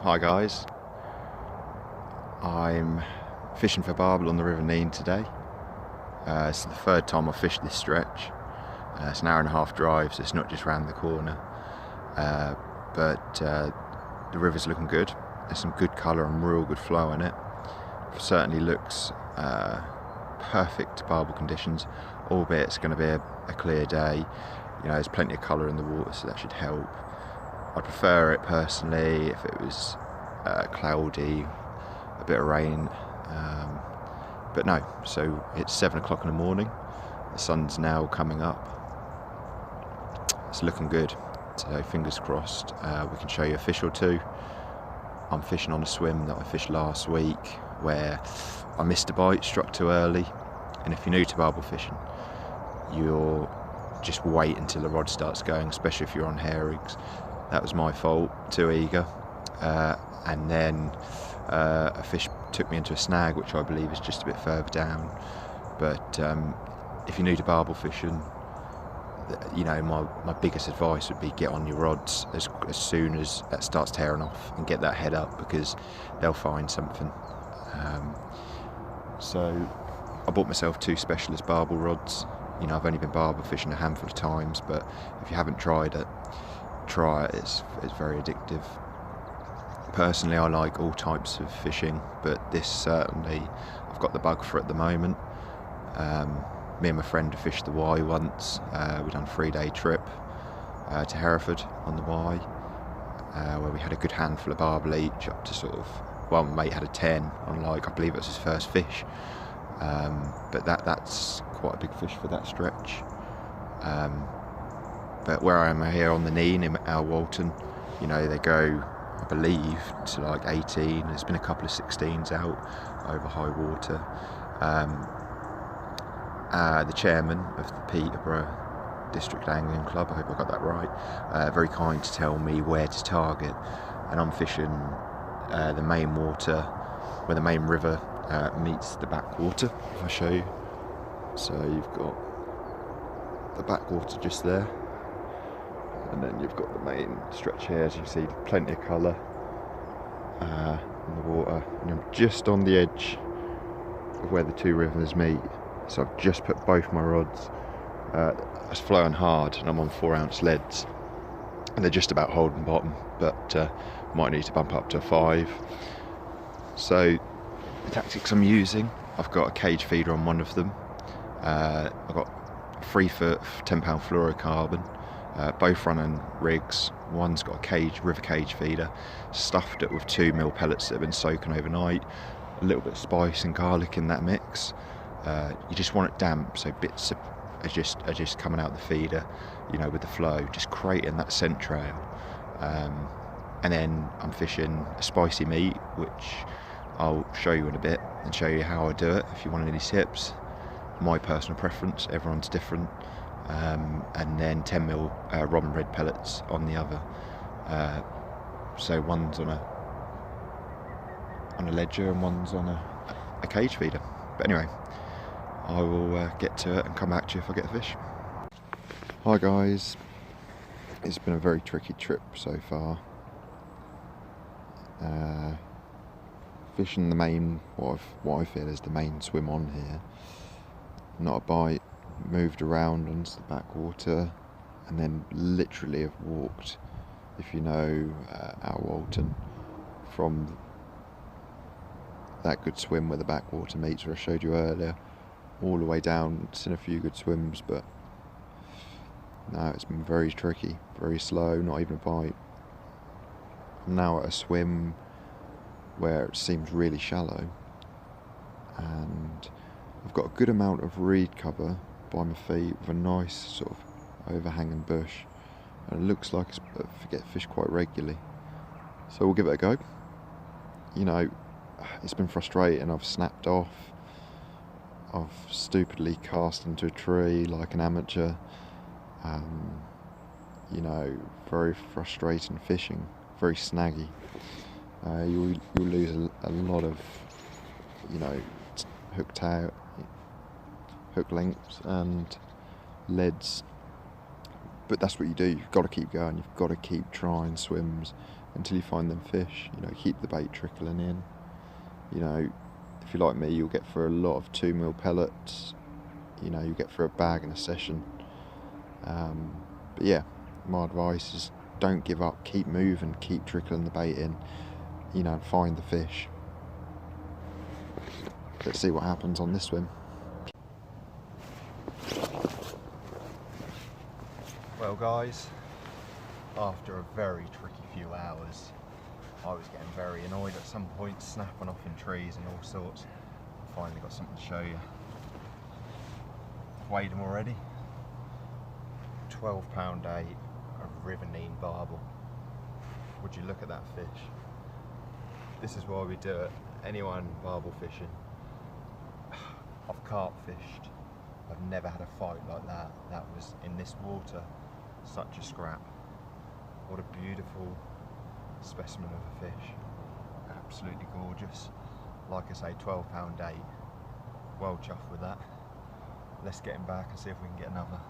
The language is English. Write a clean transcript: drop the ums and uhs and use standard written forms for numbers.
Hi guys, I'm fishing for barbel on the River Nene today. It's the third time I've fished this stretch. It's an hour and a half drive, so it's not just round the corner. But the river's looking good. There's some good colour and real good flow in it. It certainly looks perfect barbel conditions, albeit it's going to be a clear day. You know, there's plenty of colour in the water, so that should help. I'd prefer it personally if it was cloudy, a bit of rain, but no. So it's 7 o'clock in the morning, the sun's now coming up, it's looking good, so fingers crossed we can show you a fish or two. I'm fishing on a swim that I fished last week where I missed a bite, struck too early, and if you're new to barbel fishing, you'll just wait until the rod starts going, especially if you're on hair rigs. That was my fault, too eager, and then a fish took me into a snag, which I believe is just a bit further down. But if you're new to barbel fishing, you know, my biggest advice would be get on your rods as soon as that starts tearing off and get that head up, because they'll find something. So I bought myself 2 specialist barbel rods. You know, I've only been barbel fishing a handful of times, but if you haven't tried it, try it. It's very addictive. Personally, I like all types of fishing, but this certainly, I've got the bug for at the moment. Me and my friend have fished the Y once. We've done a 3-day trip to Hereford on the Y, where we had a good handful of barbel each, up to sort of, well, my mate had a 10 on, like, I believe it was his first fish. But that's quite a big fish for that stretch. But where I am here on the Nene in our Walton, you know, they go, I believe, to like 18. There's been a couple of 16s out over high water. The chairman of the Peterborough District Angling Club, I hope I got that right, very kind to tell me where to target, and I'm fishing the main water, where the main river meets the backwater, if I show you. So you've got the backwater just there, and then you've got the main stretch here. As you can see, plenty of colour in the water, and I'm just on the edge of where the 2 rivers meet. So I've just put both my rods, it's flowing hard, and I'm on 4-ounce leads, and they're just about holding bottom, but might need to bump up to a 5. So the tactics I'm using, I've got a cage feeder on one of them. I've got 3-foot 10-pound fluorocarbon, both running rigs. One's got a river cage feeder, stuffed it with 2mm pellets that have been soaking overnight, a little bit of spice and garlic in that mix. You just want it damp, so bits are just coming out the feeder, you know, with the flow, just creating that scent trail. And then I'm fishing a spicy meat, which I'll show you in a bit and show you how I do it if you want any tips. My personal preference, everyone's different. And then 10mm robin red pellets on the other. So one's on a ledger and one's on a cage feeder. But anyway, I will get to it and come back to you if I get a fish. Hi guys, it's been a very tricky trip so far. Fishing the main, what I feel is the main swim on here. Not a bite, moved around onto the backwater, and then literally have walked, if you know our Walton, from that good swim where the backwater meets, where I showed you earlier, all the way down. Seen a few good swims, but no, it's been very tricky, very slow, not even a bite. I'm now at a swim where it seems really shallow, and I've got a good amount of reed cover by my feet with a nice sort of overhanging bush, and it looks like I get fish quite regularly, so we'll give it a go. You know, it's been frustrating. I've snapped off, I've stupidly cast into a tree like an amateur. You know, very frustrating fishing, very snaggy. You'll lose a lot of, you know, hook lengths and leads but that's what you do. You've got to keep going. You've got to keep trying swims until you find them fish. You know, keep the bait trickling in. You know, if you're like me, you'll get for a lot of 2mm pellets. You know, you get for a bag in a session. But yeah, my advice is don't give up. Keep moving. Keep trickling the bait in. You know, and find the fish. Let's see what happens on this swim. Well guys, after a very tricky few hours, I was getting very annoyed at some point, snapping off in trees and all sorts. I finally got something to show you. Weighed them already. 12-pound eight, a river Nene barbel. Would you look at that fish? This is why we do it. Anyone barbel fishing, I've carp fished. I've never had a fight like that. That was in this water. Such a scrap. What a beautiful specimen of a fish. Absolutely gorgeous. Like I say, 12-pound eight. Well chuffed with that. Let's get him back and see if we can get another.